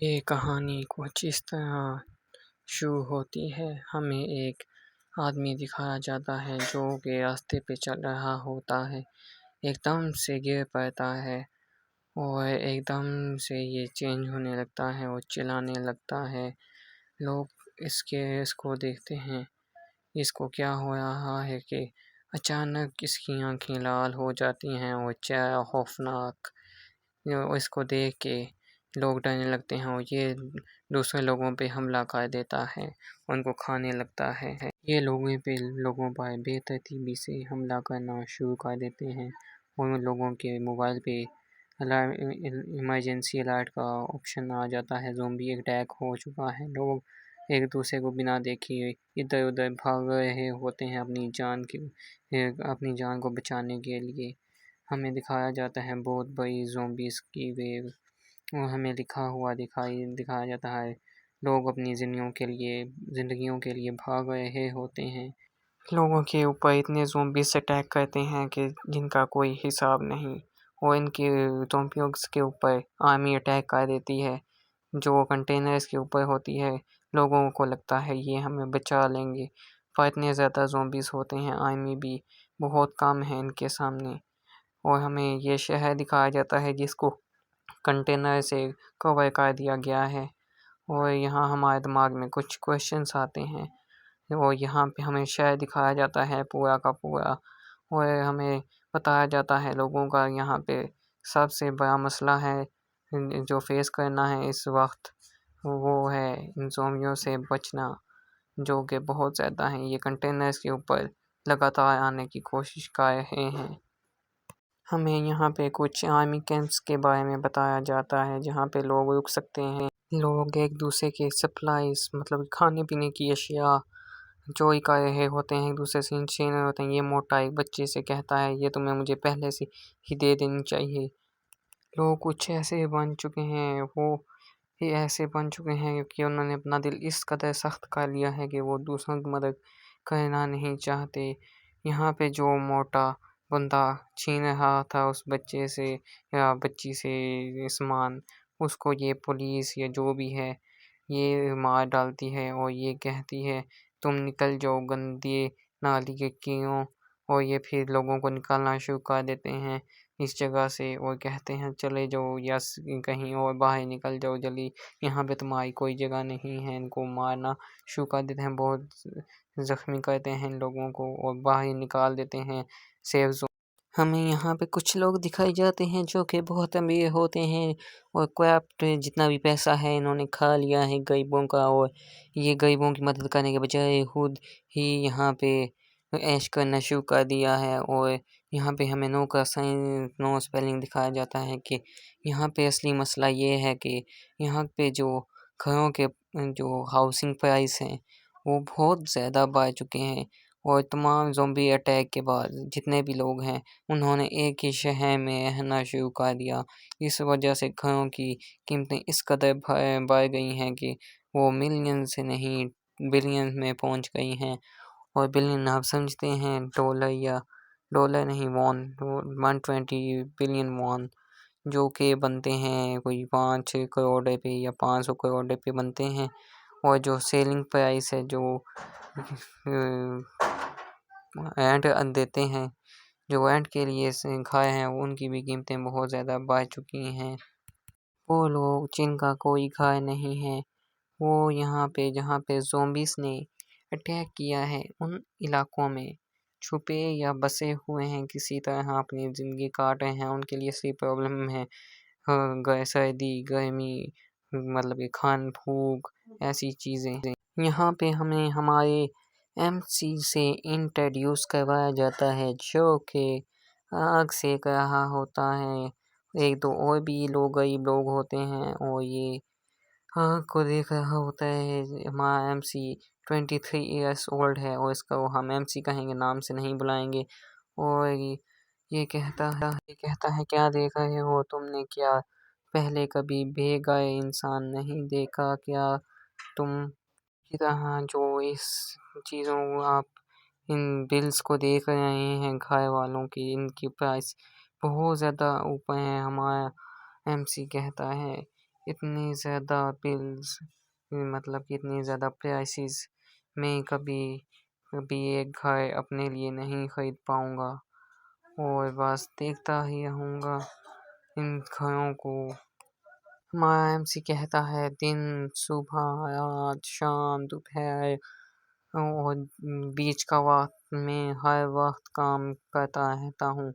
یہ کہانی کچھ اس طرح شروع ہوتی ہے۔ ہمیں ایک آدمی دکھایا جاتا ہے جو کہ راستے پہ چل رہا ہوتا ہے، ایک دم سے گر پڑتا ہے اور ایک دم سے یہ چینج ہونے لگتا ہے اور چلانے لگتا ہے۔ لوگ اس کو دیکھتے ہیں، اس کو کیا ہو رہا ہے کہ اچانک اس کی آنکھیں لال ہو جاتی ہیں اور چہرہ خوفناک۔ اس کو دیکھ کے لوگ ڈرنے لگتے ہیں اور یہ دوسرے لوگوں پہ حملہ کر دیتا ہے، ان کو کھانے لگتا ہے۔ یہ لوگوں پر بے ترتیبی سے حملہ کرنا شروع کر دیتے ہیں اور ان لوگوں کے موبائل پہ ایمرجنسی الرٹ کا آپشن آ جاتا ہے۔ زومبی اٹیک ہو چکا ہے، لوگ ایک دوسرے کو بنا دیکھے ادھر ادھر بھاگ رہے ہوتے ہیں اپنی جان کو بچانے کے لیے۔ ہمیں دکھایا جاتا ہے بہت بڑی زومبیز کی ویو، اور ہمیں دکھایا جاتا ہے لوگ اپنی زندگیوں کے لیے بھاگ رہے ہوتے ہیں۔ لوگوں کے اوپر اتنے زومبیز اٹیک کرتے ہیں کہ جن کا کوئی حساب نہیں، اور ان کے زومبیز کے اوپر آرمی اٹیک کر دیتی ہے جو کنٹینرز کے اوپر ہوتی ہے۔ لوگوں کو لگتا ہے یہ ہمیں بچا لیں گے، پر اتنے زیادہ زومبیز ہوتے ہیں، آرمی بھی بہت کم ہے ان کے سامنے۔ اور ہمیں یہ شہر دکھایا جاتا ہے جس کو کنٹینر سے کور کر دیا گیا ہے، اور یہاں ہمارے دماغ میں کچھ کوشچنس آتے ہیں، اور یہاں پہ ہمیں شہر دکھایا جاتا ہے پورا کا پورا، اور ہمیں بتایا جاتا ہے لوگوں کا یہاں پہ سب سے بڑا مسئلہ ہے جو فیس کرنا ہے اس وقت، وہ ہے ان زومبیوں سے بچنا جو کہ بہت زیادہ ہیں۔ یہ کنٹینرز کے اوپر لگاتار آنے کی کوشش کر رہے ہیں۔ ہمیں یہاں پہ کچھ آرمی کیمپس کے بارے میں بتایا جاتا ہے جہاں پہ لوگ رک سکتے ہیں۔ لوگ ایک دوسرے کے سپلائز مطلب کھانے پینے کی اشیاء چوری کر رہے ہوتے ہیں، ایک دوسرے سے چھین رہے ہوتے ہیں۔ یہ موٹا ایک بچے سے کہتا ہے یہ تمہیں مجھے پہلے سے ہی دے دینی چاہیے۔ لوگ کچھ ایسے بن چکے ہیں کہ انہوں نے اپنا دل اس قدر سخت کر لیا ہے کہ وہ دوسروں کی مدد کرنا نہیں چاہتے۔ یہاں پہ جو موٹا بندہ چھین رہا تھا اس بچے سے یا بچی سے سامان، اس کو یہ پولیس یا جو بھی ہے یہ مار ڈالتی ہے اور یہ کہتی ہے تم نکل جاؤ گندے نالی کے کیڑوں، اور یہ پھر لوگوں کو نکالنا شروع کر دیتے ہیں اس جگہ سے اور کہتے ہیں چلے جاؤ یا کہیں اور باہر نکل جاؤ جلدی، یہاں پہ تمہاری کوئی جگہ نہیں ہے۔ ان کو مارنا شروع کر دیتے ہیں، بہت زخمی کرتے ہیں ان لوگوں کو اور باہر نکال دیتے ہیں سیف زون۔ ہمیں یہاں پہ کچھ لوگ دکھائی جاتے ہیں جو کہ بہت امیر ہوتے ہیں اور کرپٹ جتنا بھی پیسہ ہے انہوں نے کھا لیا ہے غریبوں کا، اور یہ غریبوں کی مدد کرنے کے بجائے خود ہی یہاں پہ عیش کرنا شروع کر دیا ہے۔ اور یہاں پہ ہمیں نو کا سائن نو اسپیلنگ دکھایا جاتا ہے کہ یہاں پہ اصلی مسئلہ یہ ہے کہ یہاں پہ جو گھروں کے جو ہاؤسنگ پرائس ہیں وہ بہت زیادہ بڑھ چکے ہیں، اور تمام زومبی اٹیک کے بعد جتنے بھی لوگ ہیں انہوں نے ایک ہی شہر میں رہنا شروع کر دیا۔ اس وجہ سے گھروں کی قیمتیں اس قدر بڑھ گئی ہیں کہ وہ ملین سے نہیں بلین میں پہنچ گئی ہیں، اور بلین آپ سمجھتے ہیں ڈالر نہیں وون، 120 بلین وون جو کہ بنتے ہیں کوئی 5 کروڑ روپے یا 500 کروڑ روپے بنتے ہیں، اور جو سیلنگ پرائس ہے جو رینٹ دیتے ہیں، جو رینٹ کے لیے گھر ہیں ان کی بھی قیمتیں بہت زیادہ بڑھ چکی ہیں۔ وہ لوگ جن کا کوئی گھر نہیں ہے وہ یہاں پہ جہاں پہ زومبیز نے اٹیک کیا ہے ان علاقوں میں چھپے یا بسے ہوئے ہیں، کسی طرح اپنی زندگی کاٹ رہے ہیں۔ ان کے لیے صرف پرابلم ہے سردی گرمی، مطلب کہ کھان پھوک ایسی چیزیں۔ یہاں پہ ہمیں ہمارے ایم سی سے انٹروڈیوس کروایا جاتا ہے جو کہ آگ سیک رہا ہوتا ہے، ایک دو اور بھی غریب لوگ ہوتے ہیں اور یہ آگ کو دیکھ رہا ہوتا ہے۔ ہمارا ایم سی 23 ایئرس اولڈ ہے اور اس کو ہم ایم سی کہیں گے، نام سے نہیں بلائیں گے، اور یہ کہتا ہے کیا دیکھ رہے ہو تم نے، کیا پہلے کبھی بے گھر انسان نہیں دیکھا کیا تم؟ کی طرح جو اس چیزوں کو آپ ان بلز کو دیکھ رہے ہیں گھر والوں کی، ان کی پرائس بہت زیادہ اوپر ہے۔ ہمارا ایم سی کہتا ہے اتنے زیادہ بلز، مطلب کہ اتنے زیادہ پرائسز میں کبھی ایک گھر اپنے لیے نہیں خرید پاؤں گا، اور بس دیکھتا ہی رہوں گا ان گھروں کو۔ ہمارا MC کہتا ہے دن، صبح، رات، شام، دوپہر اور بیچ کا وقت میں ہر وقت کام کرتا رہتا ہوں،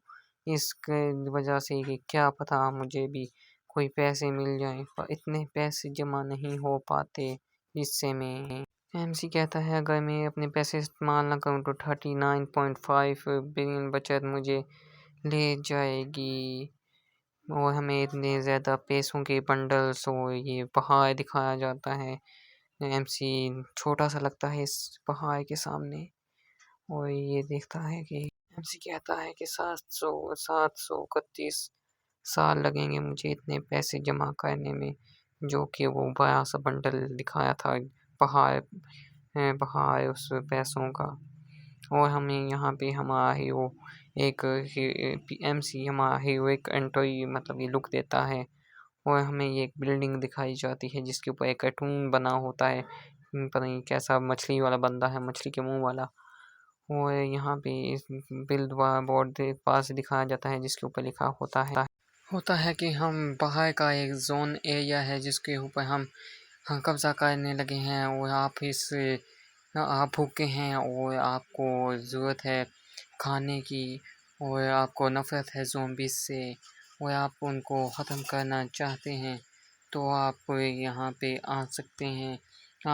اس کی وجہ سے کہ کیا پتہ مجھے بھی کوئی پیسے مل جائیں، پر اتنے پیسے جمع نہیں ہو پاتے جس سے میں MC کہتا ہے اگر میں اپنے پیسے استعمال نہ کروں تو 39.5 بلین بچت مجھے لے جائے گی، اور ہمیں اتنے زیادہ پیسوں کے بنڈلز اور یہ پہاڑ دکھایا جاتا ہے۔ MC چھوٹا سا لگتا ہے اس پہاڑ کے سامنے، اور یہ دیکھتا ہے کہ MC کہتا ہے کہ 731 سال لگیں گے مجھے اتنے پیسے جمع کرنے میں، جو کہ وہ بڑا سا بنڈل دکھایا تھا پہاڑ اس پیسوں کا۔ اور ہمیں یہاں پہ ہمارا ہیرو ایک MC ہمارا ہیرو ایک انٹری مطلب یہ لک دیتا ہے، اور ہمیں یہ ایک بلڈنگ دکھائی جاتی ہے جس کے اوپر ایک کارٹون بنا ہوتا ہے، پتہ نہیں کیسا مچھلی والا بندہ ہے، مچھلی کے منہ والا، اور یہاں پہ بلڈ بورڈ پاس دکھایا جاتا ہے جس کے اوپر لکھا ہوتا ہے کہ ہم باہر کا ایک زون ایریا ہے جس کے اوپر ہم قبضہ کرنے لگے ہیں، اور آپ بھوکے ہیں اور آپ کو ضرورت ہے کھانے کی، اور آپ کو نفرت ہے زومبیز سے، اور آپ ان کو ختم کرنا چاہتے ہیں، تو آپ یہاں پہ آ سکتے ہیں۔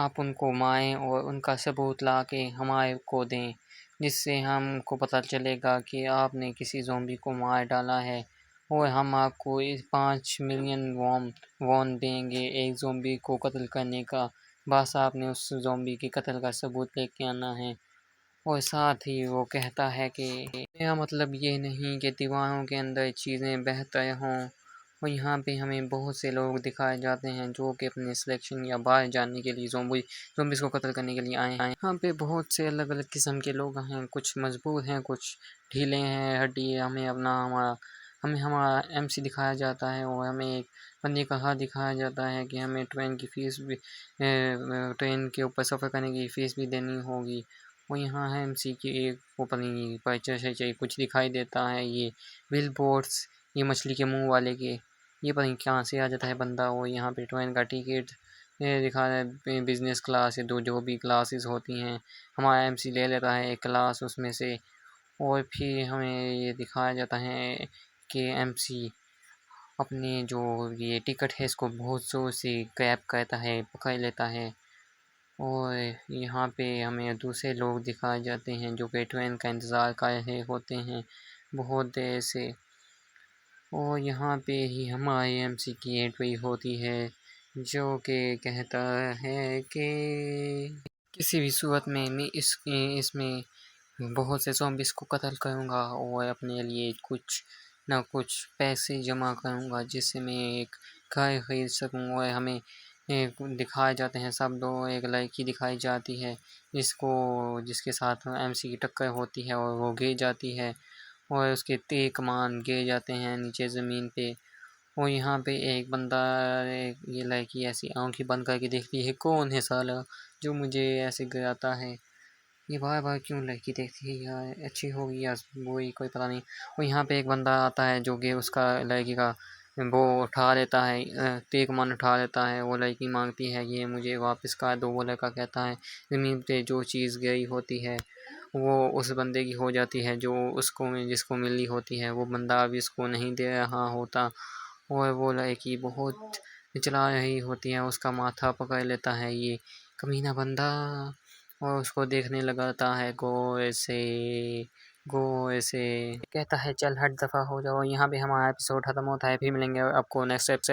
آپ ان کو ماریں اور ان کا ثبوت لا کے ہمارے کو دیں، جس سے ہم کو پتہ چلے گا کہ آپ نے کسی زومبی کو مار ڈالا ہے، اور ہم آپ کو 5 ملین وون دیں گے ایک زومبی کو قتل کرنے کا، بس آپ نے اس زومبی کے قتل کا ثبوت لے کے آنا ہے۔ اور ساتھ ہی وہ کہتا ہے کہ میرا مطلب یہ نہیں کہ دیواروں کے اندر چیزیں بہتر ہوں، اور یہاں پہ ہمیں بہت سے لوگ دکھائے جاتے ہیں جو کہ اپنے سلیکشن یا باہر جانے کے لیے زومبیز کو قتل کرنے کے لیے آئے ہیں۔ یہاں پہ بہت سے الگ الگ قسم کے لوگ ہیں، کچھ مضبوط ہیں، کچھ ڈھیلے ہیں ہڈی، ہمیں ہمارا MC دکھایا جاتا ہے، اور ہمیں ایک بندے کا ہاتھ دکھایا جاتا ہے کہ ہمیں ٹرین کی فیس بھی ٹرین کے اوپر سفر کرنے کی فیس بھی دینی ہوگی، اور یہاں ہے MC کی ایک اوپر پرچر کچھ دکھائی دیتا ہے، یہ بل بورڈز، یہ مچھلی کے منہ والے کے، یہ پتہ نہیں کہاں سے آ جاتا ہے بندہ، اور یہاں پہ ٹرین کا ٹکٹ دکھا رہا ہے، بزنس کلاس یا جو بھی کلاسز ہوتی ہیں ہمارا MC لے لیتا ہے ایک کلاس اس میں سے، اور پھر ہمیں یہ دکھایا جاتا ہے کہ MC اپنے جو یہ ٹکٹ ہے اس کو بہت زور سے گریب کرتا ہے، پکڑ لیتا ہے، اور یہاں پہ ہمیں دوسرے لوگ دکھائے جاتے ہیں جو کہ ٹرین کا انتظار کر رہے ہوتے ہیں بہت دیر سے، اور یہاں پہ ہی ہمارے MC کی انٹری ہوتی ہے جو کہ کہتا ہے کہ کسی بھی صورت میں اس میں بہت سے زومبیز کو قتل کروں گا، اور اپنے لیے کچھ نہ کچھ پیسے جمع کروں گا جس سے میں ایک گھر خرید سکوں، اور ہمیں دکھائے جاتے ہیں سب لوگ، ایک لڑکی دکھائی جاتی ہے جس کے ساتھ MC کی ٹکر ہوتی ہے اور وہ گر جاتی ہے، اور اس کے تیر کمان گر جاتے ہیں نیچے زمین پہ، اور یہاں پہ ایک بندہ یہ لڑکی ایسی آنکھیں بند کر کے دیکھتی ہے کون ہے سالا جو مجھے ایسے گراتا ہے، یہ بار بار کیوں لڑکی دیکھتی ہے یار، اچھی ہوگی یا وہی کوئی پتہ نہیں، اور یہاں پہ ایک بندہ آتا ہے جو کہ اس کا لڑکی کا وہ اٹھا لیتا ہے، تیر کمان اٹھا لیتا ہے، وہ لڑکی مانگتی ہے یہ مجھے واپس کر دو، وہ لڑکا کہتا ہے زمین پہ جو چیز گئی ہوتی ہے وہ اس بندے کی ہو جاتی ہے جو جس کو ملنی ہوتی ہے، وہ بندہ ابھی اس کو نہیں دے رہا ہوتا، اور وہ لڑکی بہت چلا رہی ہوتی ہے، اس کا ماتھا پکڑ لیتا ہے یہ کمینہ بندہ، اور اس کو دیکھنے لگاتا ہے غور سے کہتا ہے چل ہٹ دفعہ ہو جاؤ۔ یہاں پہ ہمارا ایپیسوڈ ختم ہوتا ہے، پھر ملیں گے آپ کو نیکسٹ ایپیسوڈ۔